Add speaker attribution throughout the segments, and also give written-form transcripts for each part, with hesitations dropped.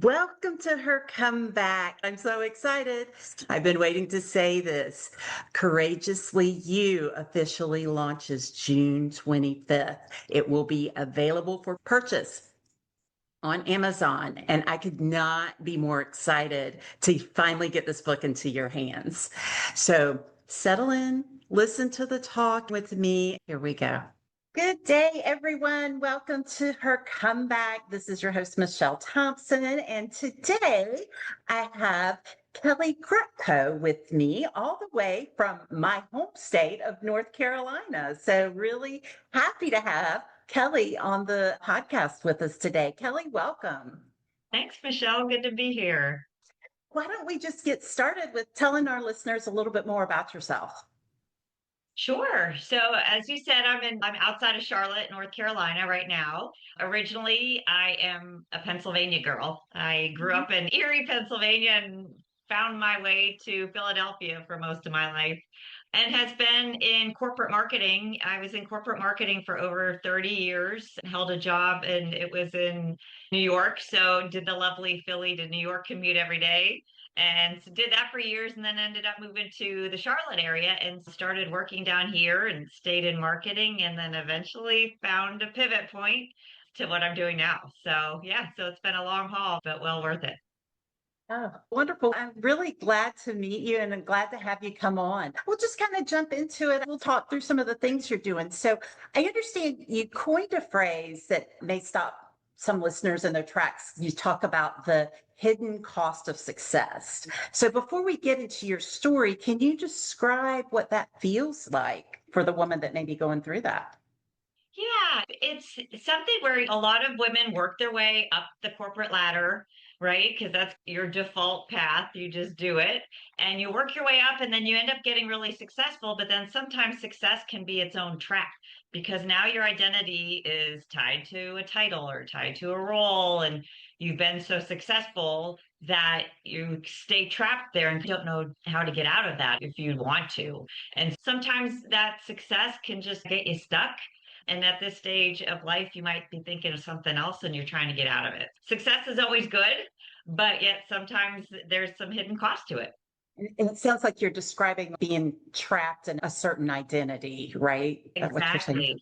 Speaker 1: Welcome to her comeback. I'm so excited. I've been waiting to say this. Courageously You officially launches June 25th. It will be available for purchase on Amazon, and I could not be more excited to finally get this book into your hands. So settle in, listen to the talk with me. Here we go. Good day, everyone. Welcome to her comeback. This is your host, Michelle Thompson, and today I have Kellie Grutko with me all the way from my home state of North Carolina. So really happy to have Kellie on the podcast with us today. Kellie, welcome.
Speaker 2: Thanks, Michelle. Good to be here.
Speaker 1: Why don't we just get started with telling our listeners a little bit more about yourself?
Speaker 2: Sure. So as you said, I'm outside of Charlotte, North Carolina right now. Originally, I am a Pennsylvania girl. I grew up in Erie, Pennsylvania and found my way to Philadelphia for most of my life and has been in corporate marketing. I was in corporate marketing for over 30 years, held a job and it was in New York. So did the lovely Philly to New York commute every day and did that for years and then ended up moving to the Charlotte area and started working down here and stayed in marketing and then eventually found a pivot point to what I'm doing now. So yeah, so it's been a long haul, but well worth it.
Speaker 1: Oh, wonderful. I'm really glad to meet you and I'm glad to have you come on. We'll just kind of jump into it. We'll talk through some of the things you're doing. So I understand you coined a phrase that may stop some listeners in their tracks. You talk about the hidden cost of success. So before we get into your story, can you describe what that feels like for the woman that may be going through that?
Speaker 2: Yeah, it's something where a lot of women work their way up the corporate ladder, right? Because that's your default path. You just do it and you work your way up and then you end up getting really successful. But then sometimes success can be its own trap because now your identity is tied to a title or tied to a role. And you've been so successful that you stay trapped there and don't know how to get out of that if you want to. And sometimes that success can just get you stuck and at this stage of life, you might be thinking of something else and you're trying to get out of it. Success is always good, but yet sometimes there's some hidden cost to it.
Speaker 1: And it sounds like you're describing being trapped in a certain identity, right? What you're saying.
Speaker 2: Exactly.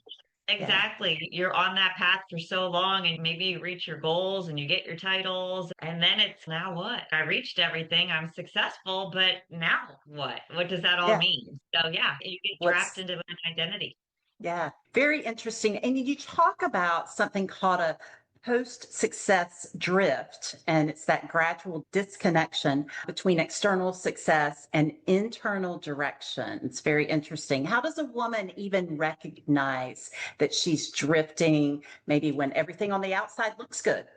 Speaker 1: Yeah.
Speaker 2: Exactly. You're on that path for so long and maybe you reach your goals and you get your titles and then it's now what? I reached everything. I'm successful, but now what? What does that all
Speaker 1: Yeah.
Speaker 2: mean? So yeah, you get trapped
Speaker 1: What's
Speaker 2: into an identity.
Speaker 1: Yeah, very interesting. And you talk about something called a post success drift, and it's that gradual disconnection between external success and internal direction. It's very interesting. How does a woman even recognize that she's drifting, maybe when everything on the outside looks good?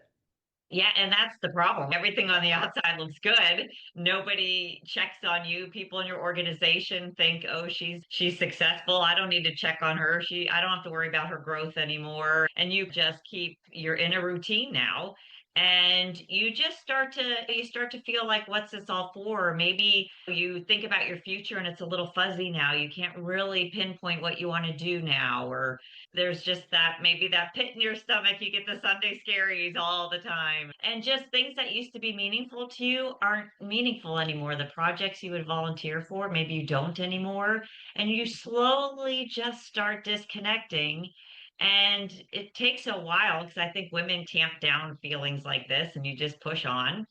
Speaker 2: Yeah, and that's the problem. Everything on the outside looks good. Nobody checks on you. People in your organization think, "Oh, she's successful. I don't need to check on her. I don't have to worry about her growth anymore." And you're in a routine now. And you start to feel like what's this all for? Or maybe you think about your future and it's a little fuzzy now. You can't really pinpoint what you want to do now or there's just that maybe that pit in your stomach. You get the Sunday scaries all the time. And just things that used to be meaningful to you aren't meaningful anymore. The projects you would volunteer for, maybe you don't anymore. And you slowly just start disconnecting. And it takes a while because I think women tamp down feelings like this and you just push on.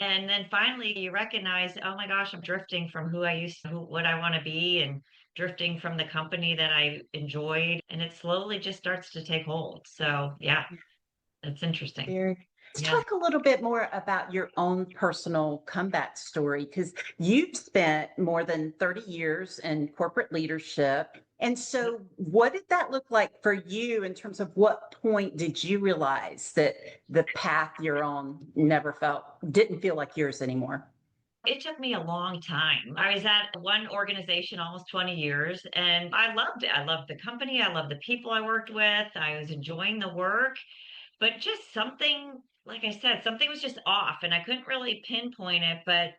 Speaker 2: And then finally you recognize, oh my gosh, I'm drifting from who I used to, what I want to be and drifting from the company that I enjoyed. And it slowly just starts to take hold. So yeah, it's interesting.
Speaker 1: Very. Let's
Speaker 2: Yeah.
Speaker 1: talk a little bit more about your own personal comeback story because you've spent more than 30 years in corporate leadership. And so, what did that look like for you in terms of what point did you realize that the path you're on didn't feel like yours anymore?
Speaker 2: It took me a long time. I was at one organization almost 20 years and I loved it. I loved the company. I loved the people I worked with. I was enjoying the work, but just something, like I said, something was just off and I couldn't really pinpoint it, but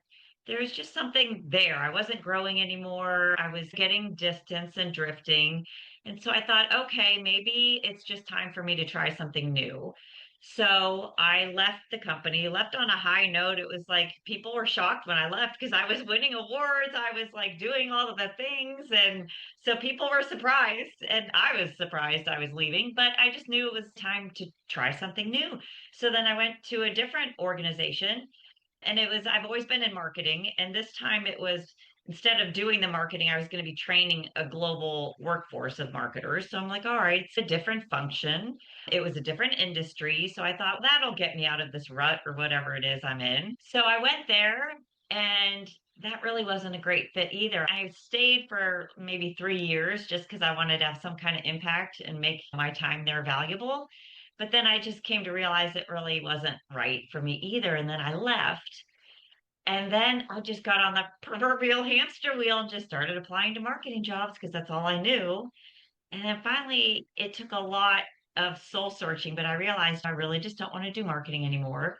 Speaker 2: there was just something there. I wasn't growing anymore. I was getting distance and drifting. And so I thought, okay, maybe it's just time for me to try something new. So I left the company, left on a high note. It was like people were shocked when I left because I was winning awards. I was like doing all of the things. And so people were surprised. And I was surprised I was leaving, but I just knew it was time to try something new. So then I went to a different organization, and it was, I've always been in marketing. And this time it was, instead of doing the marketing, I was going to be training a global workforce of marketers. So I'm like, all right, it's a different function. It was a different industry. So I thought that'll get me out of this rut or whatever it is I'm in. So I went there, and that really wasn't a great fit either. I stayed for maybe 3 years just because I wanted to have some kind of impact and make my time there valuable. But then I just came to realize it really wasn't right for me either. And then I left. And then I just got on the proverbial hamster wheel and just started applying to marketing jobs because that's all I knew. And then finally, it took a lot of soul searching, but I realized I really just don't want to do marketing anymore.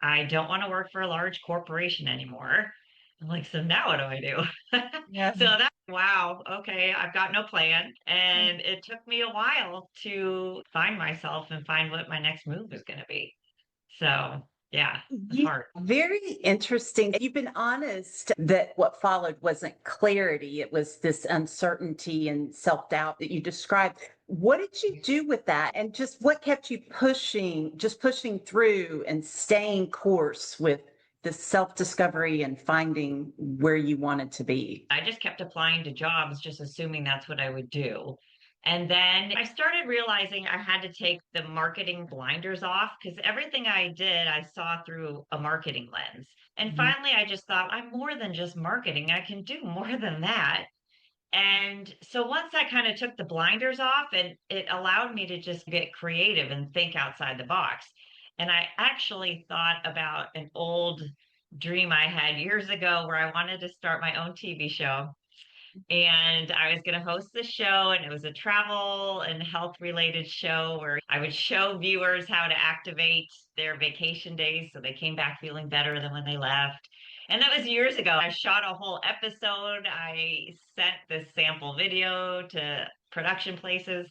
Speaker 2: I don't want to work for a large corporation anymore. I'm like, so now what do I do?
Speaker 1: Yeah.
Speaker 2: So that, wow, okay, I've got no plan. And it took me a while to find myself and find what my next move was going to be. So, yeah, it's
Speaker 1: You
Speaker 2: hard.
Speaker 1: very interesting. You've been honest that what followed wasn't clarity, it was this uncertainty and self-doubt that you described. What did you do with that? And just what kept you pushing, just pushing through and staying course with the self-discovery and finding where you wanted to be?
Speaker 2: I just kept applying to jobs, just assuming that's what I would do. And then I started realizing I had to take the marketing blinders off because everything I did, I saw through a marketing lens. And
Speaker 1: Mhm.
Speaker 2: finally, I just thought, I'm more than just marketing. I can do more than that. And so once I kind of took the blinders off, and it allowed me to just get creative and think outside the box. And I actually thought about an old dream I had years ago where I wanted to start my own TV show, and I was going to host the show, and it was a travel and health related show where I would show viewers how to activate their vacation days so they came back feeling better than when they left. And that was years ago. I shot a whole episode. I sent this sample video to production places.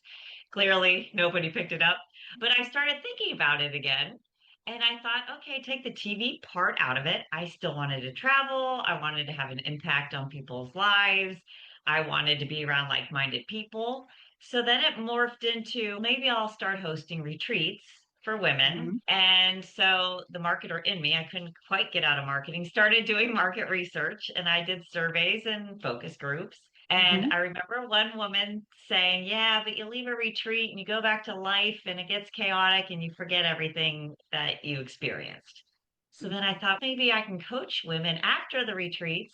Speaker 2: Clearly, nobody picked it up. But I started thinking about it again. And I thought, okay, take the TV part out of it. I still wanted to travel. I wanted to have an impact on people's lives. I wanted to be around like minded people. So then it morphed into maybe I'll start hosting retreats for women.
Speaker 1: Mhm.
Speaker 2: And so the marketer in me, I couldn't quite get out of marketing, started doing market research, and I did surveys and focus groups. And
Speaker 1: Mhm.
Speaker 2: I remember one woman saying, yeah, but you leave a retreat and you go back to life and it gets chaotic and you forget everything that you experienced. So then I thought maybe I can coach women after the retreats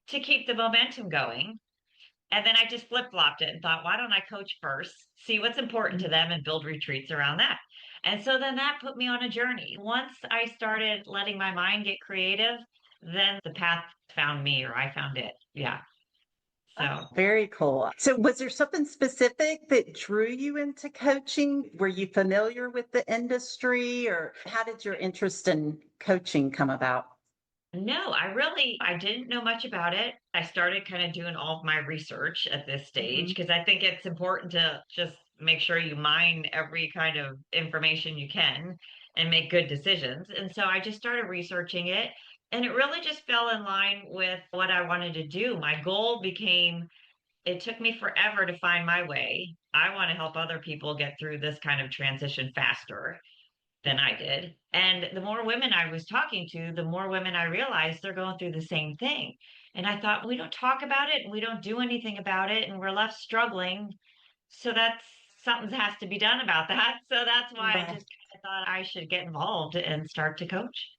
Speaker 2: to keep the momentum going. And then I just flip flopped it and thought, why don't I coach first, see what's important to them, and build retreats around that? And so then that put me on a journey. Once I started letting my mind get creative, then the path found me, or I found it. Yeah. So
Speaker 1: Very cool. So, was there something specific that drew you into coaching? Were you familiar with the industry, or how did your interest in coaching come about?
Speaker 2: no, I didn't know much about it. I started kind of doing all of my research at this stage
Speaker 1: Mhm.
Speaker 2: because I think it's important to just make sure you mine every kind of information you can and make good decisions. And so I just started researching it, and it really just fell in line with what I wanted to do. My goal became, it took me forever to find my way. I want to help other people get through this kind of transition faster than I did. And the more women I was talking to, the more women I realized they're going through the same thing. And I thought, we don't talk about it and we don't do anything about it, and we're left struggling. So that's, something has to be done about that. So that's why I
Speaker 1: Right.
Speaker 2: just kind of thought I should get involved and start to coach.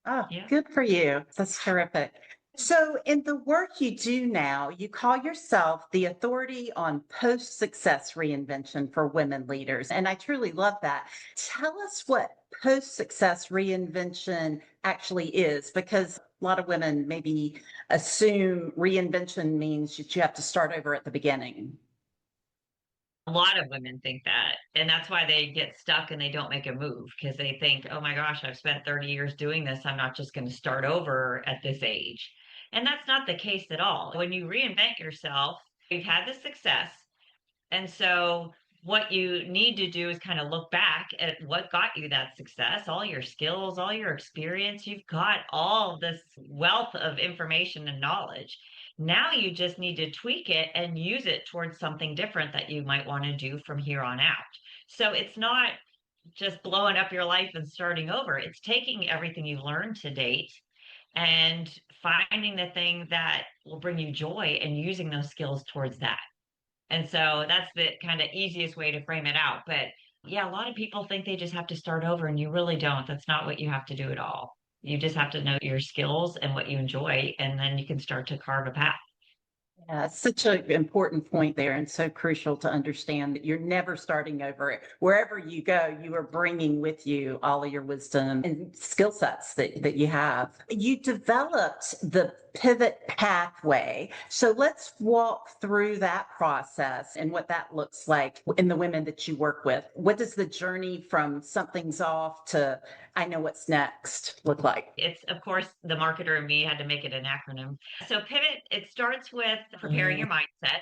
Speaker 1: Oh,
Speaker 2: Yeah.
Speaker 1: good for you. That's terrific. So, in the work you do now, you call yourself the authority on post success reinvention for women leaders. And I truly love that. Tell us what post success reinvention actually is, because a lot of women maybe assume reinvention means that you have to start over at the beginning.
Speaker 2: A lot of women think that. And that's why they get stuck and they don't make a move because they think, oh my gosh, I've spent 30 years doing this. I'm not just going to start over at this age. And that's not the case at all. When you reinvent yourself, you've had the success. And so what you need to do is kind of look back at what got you that success, all your skills, all your experience. You've got all this wealth of information and knowledge. Now you just need to tweak it and use it towards something different that you might want to do from here on out. So it's not just blowing up your life and starting over. It's taking everything you've learned to date and finding the thing that will bring you joy and using those skills towards that. And so that's the kind of easiest way to frame it out. But yeah, a lot of people think they just have to start over, and you really don't. That's not what you have to do at all. You just have to know your skills and what you enjoy, and then you can start to carve a path.
Speaker 1: Yeah, it's such an important point there, and so crucial to understand that you're never starting over. Wherever you go, you are bringing with you all of your wisdom and skill sets that you have. You developed the pivot pathway. So let's walk through that process and what that looks like in the women that you work with. What does the journey from something's off to I know what's next look like?
Speaker 2: It's, of course, the marketer and me had to make it an acronym. So pivot, it starts with preparing your mindset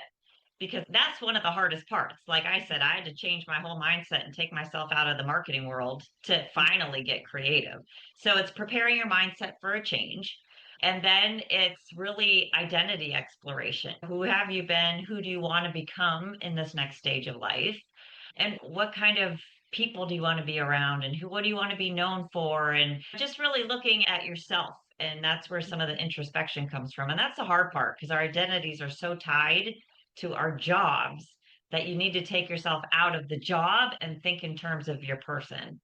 Speaker 2: because that's one of the hardest parts. Like I said, I had to change my whole mindset and take myself out of the marketing world to finally get creative. So it's preparing your mindset for a change. And then it's really identity exploration. Who have you been? Who do you want to become in this next stage of life? And what kind of people do you want to be around, and what do you want to be known for, and just really looking at yourself. And that's where some of the introspection comes from, and that's the hard part because our identities are so tied to our jobs that you need to take yourself out of the job and think in terms of your person.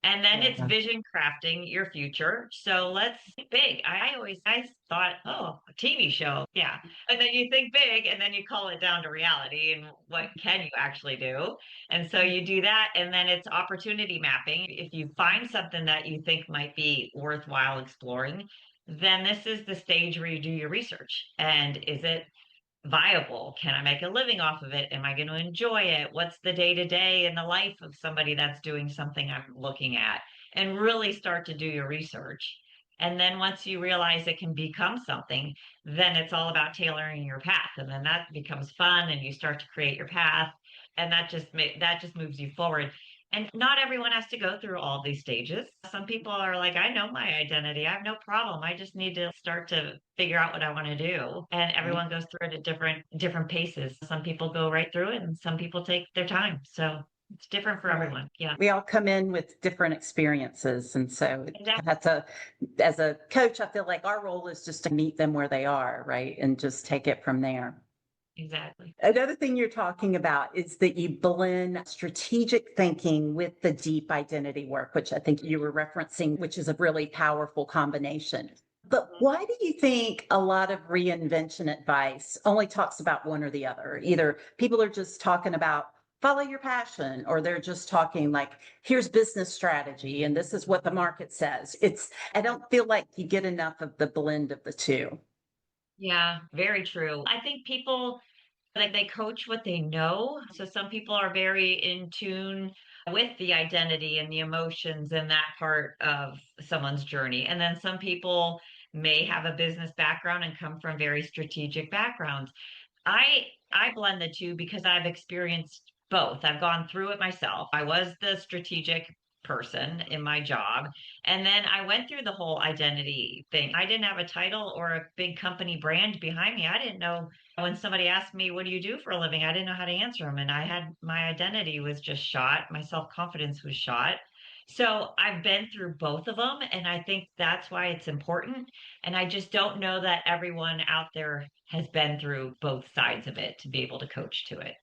Speaker 2: And then it's
Speaker 1: Yeah.
Speaker 2: vision crafting your future. So let's think big. I thought, oh, a TV show. Yeah. And then you think big and then you call it down to reality and what can you actually do? And so you do that. And then it's opportunity mapping. If you find something that you think might be worthwhile exploring, then this is the stage where you do your research. And is it viable? Can I make a living off of it? Am I going to enjoy it? What's the day to day in the life of somebody that's doing something I'm looking at? And really start to do your research. And then once you realize it can become something, then it's all about tailoring your path. And then that becomes fun and you start to create your path. And that just moves you forward. And not everyone has to go through all these stages. Some people are like, I know my identity. I have no problem. I just need to start to figure out what I want to do. And everyone goes through it at different paces. Some people go right through it and some people take their time. So it's different for
Speaker 1: Right.
Speaker 2: everyone. Yeah.
Speaker 1: We all come in with different experiences. And so
Speaker 2: Exactly.
Speaker 1: that's as a coach, I feel like our role is just to meet them where they are, right? And just take it from there.
Speaker 2: Exactly.
Speaker 1: Another thing you're talking about is that you blend strategic thinking with the deep identity work, which I think you were referencing, which is a really powerful combination. But why do you think a lot of reinvention advice only talks about one or the other? Either people are just talking about follow your passion, or they're just talking like, here's business strategy, and this is what the market says. I don't feel like you get enough of the blend of the two.
Speaker 2: Yeah, very true. I think people like they coach what they know. So some people are very in tune with the identity and the emotions and that part of someone's journey. And then some people may have a business background and come from very strategic backgrounds. I blend the two because I've experienced both. I've gone through it myself. I was the strategic person in my job, and then I went through the whole identity thing. I didn't have a title or a big company brand behind me. I didn't know when somebody asked me, "What do you do for a living?" I didn't know how to answer them, and I had my identity was just shot. My self-confidence was shot. So I've been through both of them, and I think that's why it's important. And I just don't know that everyone out there has been through both sides of it to be able to coach to it.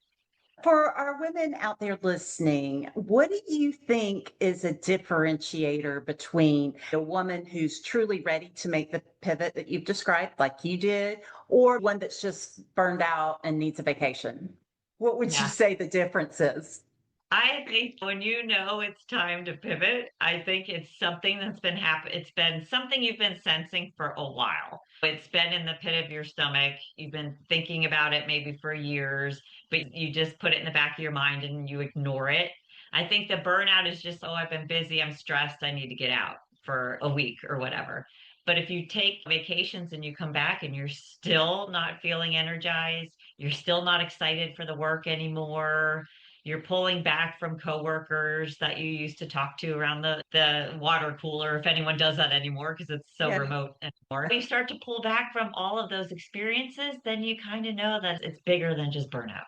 Speaker 1: For our women out there listening, what do you think is a differentiator between a woman who's truly ready to make the pivot that you've described, like you did, or one that's just burned out and needs a vacation? What would you
Speaker 2: Yeah.
Speaker 1: say the difference is?
Speaker 2: I think when you know it's time to pivot, I think it's something that's been happening. It's been something you've been sensing for a while. It's been in the pit of your stomach. You've been thinking about it maybe for years, but you just put it in the back of your mind and you ignore it. I think the burnout is just, oh, I've been busy, I'm stressed, I need to get out for a week or whatever. But if you take vacations and you come back and you're still not feeling energized, you're still not excited for the work anymore, You're pulling back from coworkers that you used to talk to around the water cooler, if anyone does that anymore, because it's so
Speaker 1: Yeah.
Speaker 2: remote anymore. You start to pull back from all of those experiences, then you kind of know that it's bigger than just burnout.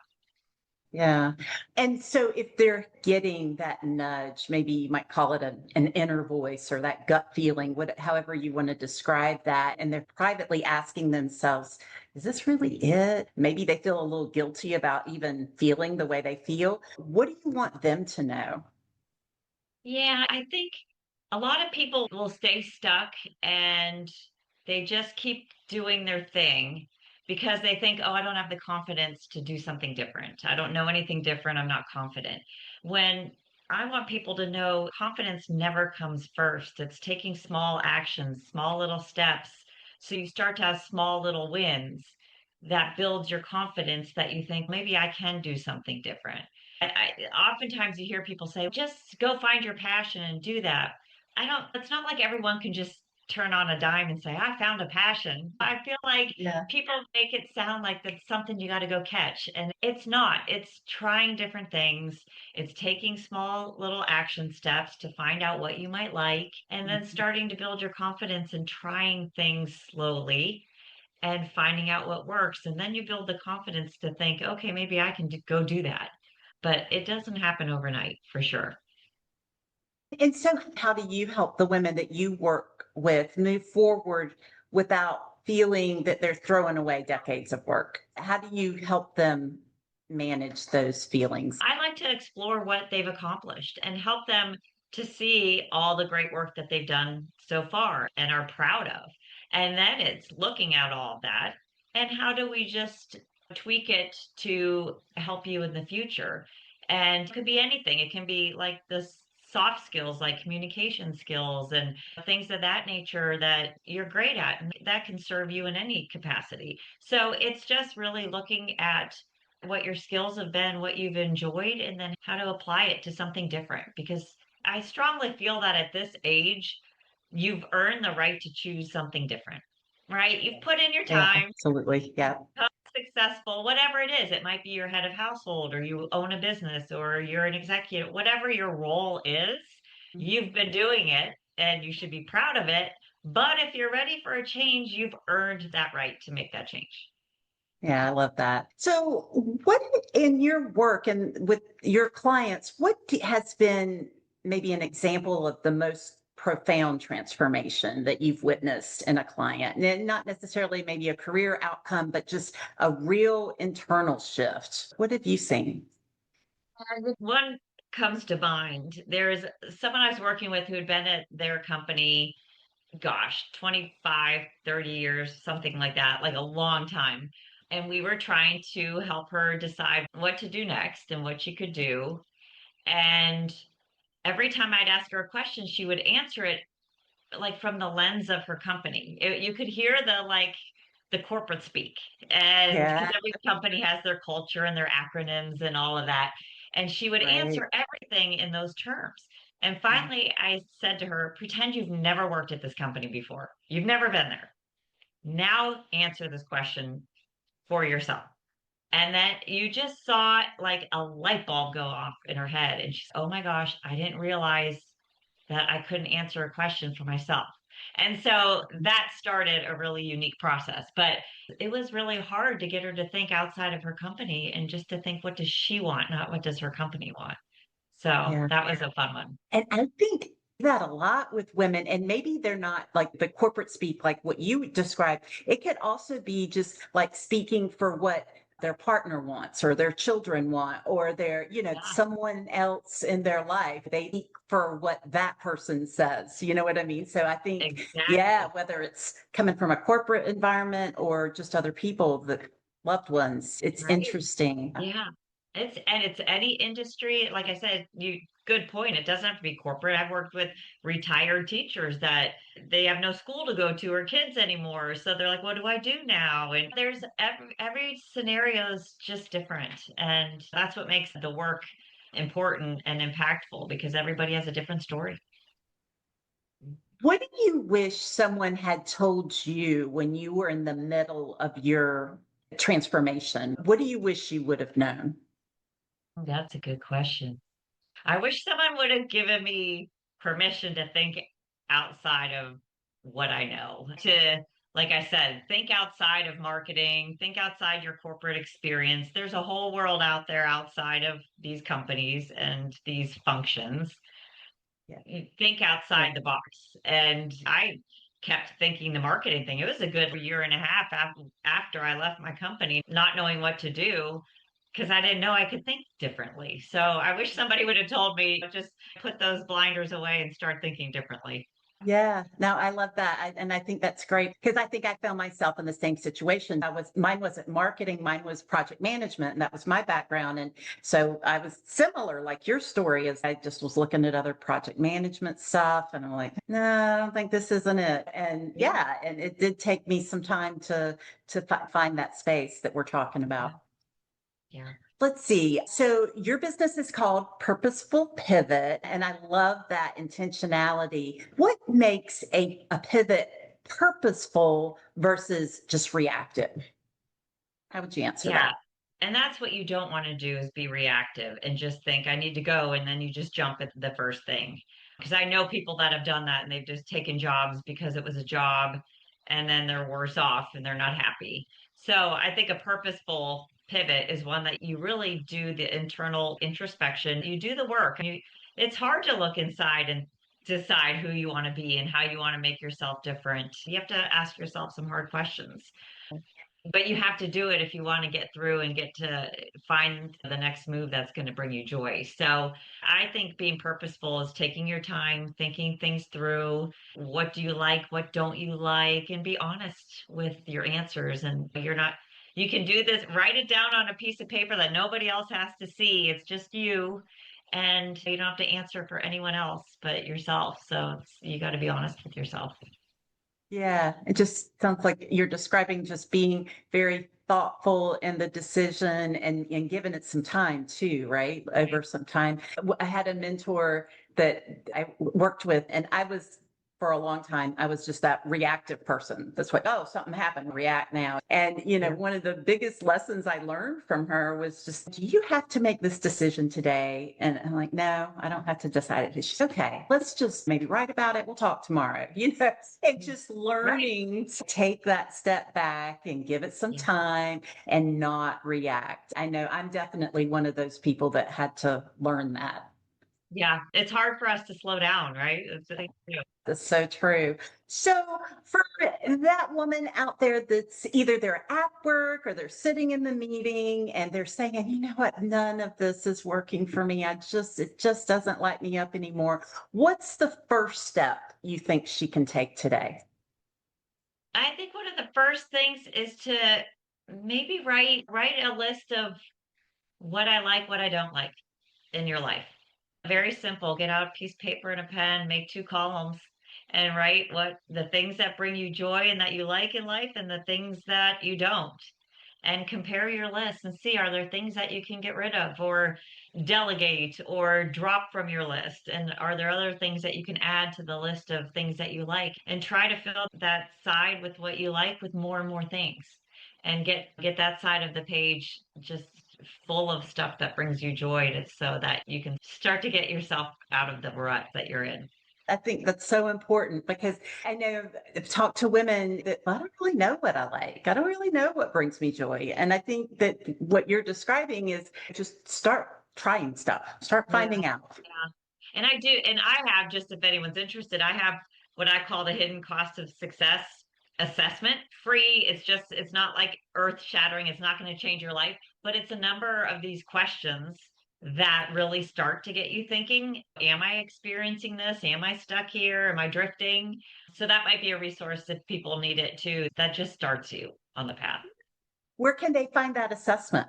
Speaker 1: Yeah. And so if they're getting that nudge, maybe you might call it an inner voice or that gut feeling, however you want to describe that, and they're privately asking themselves, is this really it? Maybe they feel a little guilty about even feeling the way they feel. What do you want them to know?
Speaker 2: Yeah, I think a lot of people will stay stuck and they just keep doing their thing because they think, oh, I don't have the confidence to do something different. I don't know anything different. I'm not confident. When I want people to know confidence never comes first. It's taking small actions, small little steps. So you start to have small little wins that builds your confidence that you think maybe I can do something different. Oftentimes you hear people say, just go find your passion and do that. I don't, it's not like everyone can just turn on a dime and say, I found a passion. I feel like
Speaker 1: Yeah.
Speaker 2: people make it sound like that's something you got to go catch. And it's not. It's trying different things. It's taking small little action steps to find out what you might like, and then starting to build your confidence and trying things slowly and finding out what works. And then you build the confidence to think, okay, maybe I can go do that. But it doesn't happen overnight for sure.
Speaker 1: And so, how do you help the women that you work with move forward without feeling that they're throwing away decades of work? How do you help them manage those feelings?
Speaker 2: I like to explore what they've accomplished and help them to see all the great work that they've done so far and are proud of. And then it's looking at all that and how do we just tweak it to help you in the future? And it could be anything. It can be like the soft skills, like communication skills and things of that nature that you're great at, and that can serve you in any capacity. So it's just really looking at what your skills have been, what you've enjoyed, and then how to apply it to something different. Because I strongly feel that at this age, you've earned the right to choose something different, right? You've put in your
Speaker 1: Yeah,
Speaker 2: time,
Speaker 1: absolutely. Yeah.
Speaker 2: become successful, whatever it is. It might be your head of household, or you own a business, or you're an executive, whatever your role is, you've been doing it and you should be proud of it. But if you're ready for a change, you've earned that right to make that change.
Speaker 1: Yeah, I love that. So, what in your work and with your clients, has been maybe an example of the most profound transformation that you've witnessed in a client? And not necessarily maybe a career outcome, but just a real internal shift. What have you seen?
Speaker 2: One comes to mind. There's someone I was working with who had been at their company, gosh, 25, 30 years, something like that, like a long time. And we were trying to help her decide what to do next and what she could do. And every time I'd ask her a question, she would answer it like from the lens of her company. You could hear the corporate speak, and because
Speaker 1: Yeah,
Speaker 2: every company has their culture and their acronyms and all of that, and she would
Speaker 1: right.
Speaker 2: answer everything in those terms. And finally I said to her, pretend you've never worked at this company before, you've never been there, now answer this question for yourself. And then you just saw like a light bulb go off in her head. And she's, oh my gosh, I didn't realize that I couldn't answer a question for myself. And so that started a really unique process. But it was really hard to get her to think outside of her company and just to think, what does she want, not what does her company want? So
Speaker 1: Yeah.
Speaker 2: that was a fun one.
Speaker 1: And I think that a lot with women, and maybe they're not like the corporate speak, like what you described. It could also be just like speaking for what their partner wants or their children want or their,
Speaker 2: Yeah,
Speaker 1: someone else in their life. They speak for what that person says. You know what I mean? So I think, yeah,
Speaker 2: exactly.
Speaker 1: whether it's coming from a corporate environment or just other people, the loved ones, it's
Speaker 2: Right.
Speaker 1: interesting.
Speaker 2: Yeah. It's any industry. Like I said, you good point. It doesn't have to be corporate. I've worked with retired teachers that they have no school to go to or kids anymore. So they're like, what do I do now? And there's every scenario is just different. And that's what makes the work important and impactful because everybody has a different story.
Speaker 1: What do you wish someone had told you when you were in the middle of your transformation? What do you wish you would have known?
Speaker 2: That's a good question. I wish someone would have given me permission to think outside of what I know. To, like I said, think outside of marketing, think outside your corporate experience. There's a whole world out there outside of these companies and these functions.
Speaker 1: Yeah.
Speaker 2: You think
Speaker 1: Yeah.
Speaker 2: outside the box. And I kept thinking the marketing thing. It was a good year and a half after I left my company, not knowing what to do because I didn't know I could think differently. So I wish somebody would have told me just put those blinders away and start thinking differently.
Speaker 1: Yeah, no, I love that. And I think that's great because I think I found myself in the same situation. Mine wasn't marketing, mine was project management, and that was my background. And so I was similar, like your story is I just was looking at other project management stuff and I'm like, no, I don't think this isn't it. And yeah, and it did take me some time to find that space that we're talking
Speaker 2: Yeah.
Speaker 1: about.
Speaker 2: Yeah.
Speaker 1: Let's see. So your business is called Purposeful Pivot, and I love that intentionality. What makes a pivot purposeful versus just reactive? How would you answer
Speaker 2: Yeah.
Speaker 1: that?
Speaker 2: And that's what you don't want to do is be reactive and just think, I need to go. And then you just jump at the first thing. Because I know people that have done that and they've just taken jobs because it was a job and then they're worse off and they're not happy. So I think a purposeful pivot is one that you really do the internal introspection. You do the work. It's hard to look inside and decide who you want to be and how you want to make yourself different. You have to ask yourself some hard questions, but you have to do it if you want to get through and get to find the next move that's going to bring you joy. So I think being purposeful is taking your time, thinking things through. What do you like? What don't you like? And be honest with your answers. And you can do this, write it down on a piece of paper that nobody else has to see. It's just you. And you don't have to answer for anyone else but yourself. So you got to be honest with yourself.
Speaker 1: Yeah, it just sounds like you're describing just being very thoughtful in the decision and giving it some time too, right? Over some time. I had a mentor that I worked with, and I was for a long time, I was just that reactive person. That's like, oh, something happened, react now. And,
Speaker 2: Yeah.
Speaker 1: one of the biggest lessons I learned from her was just, do you have to make this decision today? And I'm like, no, I don't have to decide it. She's okay. Let's just maybe write about it. We'll talk tomorrow. And just
Speaker 2: Right.
Speaker 1: learning to take that step back and give it some
Speaker 2: Yeah.
Speaker 1: time and not react. I know I'm definitely one of those people that had to learn that.
Speaker 2: Yeah, it's hard for us to slow down, right? It's the thing to do.
Speaker 1: That's so true. So for that woman out there that's either they're at work or they're sitting in the meeting and they're saying, you know what, none of this is working for me. It just doesn't light me up anymore. What's the first step you think she can take today?
Speaker 2: I think one of the first things is to maybe write a list of what I like, what I don't like in your life. Very simple. Get out a piece of paper and a pen, make two columns and write what the things that bring you joy and that you like in life and the things that you don't. And compare your list and see, are there things that you can get rid of or delegate or drop from your list? And are there other things that you can add to the list of things that you like? And try to fill that side with what you like with more and more things. And get that side of the page just full of stuff that brings you joy so that you can start to get yourself out of the rut that you're in.
Speaker 1: I think that's so important because I know I've talked to women that I don't really know what I like. I don't really know what brings me joy. And I think that what you're describing is just start trying stuff, start
Speaker 2: Yeah.
Speaker 1: finding out.
Speaker 2: And I do, and I have, just if anyone's interested, I have what I call the hidden cost of success assessment. Free. It's not like earth shattering. It's not going to change your life, but it's a number of these questions that really start to get you thinking, am I experiencing this? Am I stuck here? Am I drifting? So that might be a resource if people need it too. That just starts you on the path.
Speaker 1: Where can they find that assessment?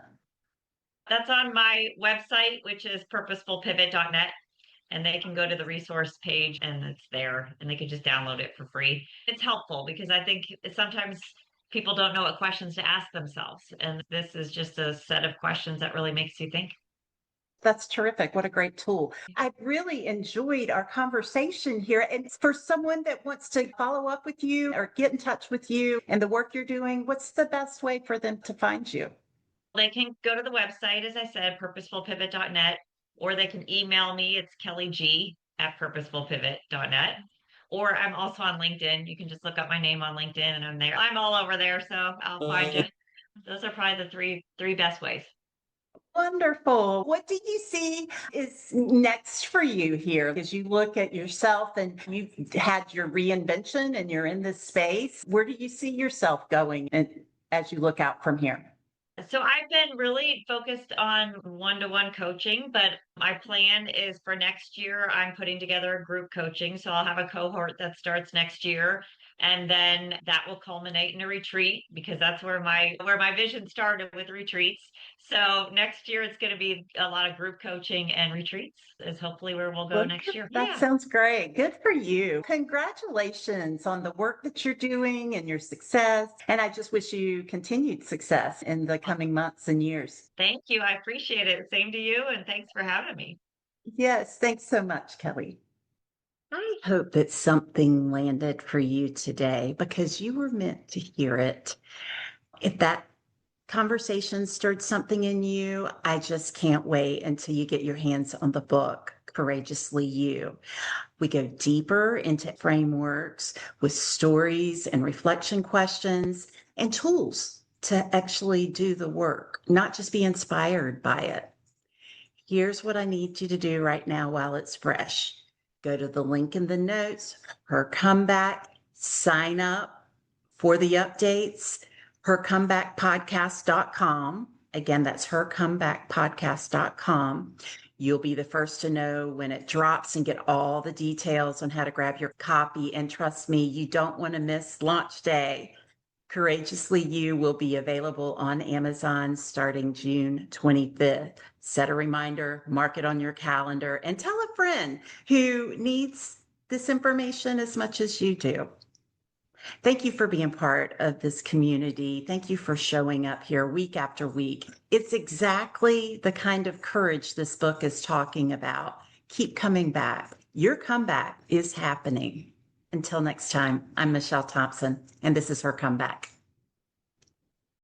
Speaker 2: That's on my website, which is purposefulpivot.net. And they can go to the resource page and it's there and they can just download it for free. It's helpful because I think sometimes people don't know what questions to ask themselves. And this is just a set of questions that really makes you think.
Speaker 1: That's terrific. What a great tool. I really enjoyed our conversation here. And for someone that wants to follow up with you or get in touch with you and the work you're doing, what's the best way for them to find you?
Speaker 2: They can go to the website, as I said, purposefulpivot.net, or they can email me. It's kellieg@purposefulpivot.net. Or I'm also on LinkedIn. You can just look up my name on LinkedIn and I'm there. I'm all over there, so I'll find you. Those are probably the three best ways.
Speaker 1: Wonderful. What do you see is next for you here as you look at yourself and you've had your reinvention and you're in this space? Where do you see yourself going and as you look out from here?
Speaker 2: So I've been really focused on one-to-one coaching, but my plan is for next year, I'm putting together a group coaching. So I'll have a cohort that starts next year. And then that will culminate in a retreat because that's where my vision started with retreats. So next year it's going to be a lot of group coaching and retreats is hopefully where we'll go next year.
Speaker 1: That sounds great. Good for you. Congratulations on the work that you're doing and your success. And I just wish you continued success in the coming months and years.
Speaker 2: Thank you. I appreciate it. Same to you. And thanks for having me.
Speaker 1: Yes, thanks so much, Kelly. I hope that something landed for you today because you were meant to hear it. If that conversation stirred something in you, I just can't wait until you get your hands on the book, Courageously You. We go deeper into frameworks with stories and reflection questions and tools to actually do the work, not just be inspired by it. Here's what I need you to do right now while it's fresh. Go to the link in the notes, her comeback, sign up for the updates, hercomebackpodcast.com. Again, that's hercomebackpodcast.com. You'll be the first to know when it drops and get all the details on how to grab your copy. And trust me, you don't want to miss launch day. Courageously You will be available on Amazon starting June 25th. Set a reminder, mark it on your calendar, and tell a friend who needs this information as much as you do. Thank you for being part of this community. Thank you for showing up here week after week. It's exactly the kind of courage this book is talking about. Keep coming back. Your comeback is happening. Until next time, I'm Michelle Thompson, and this is Her Comeback.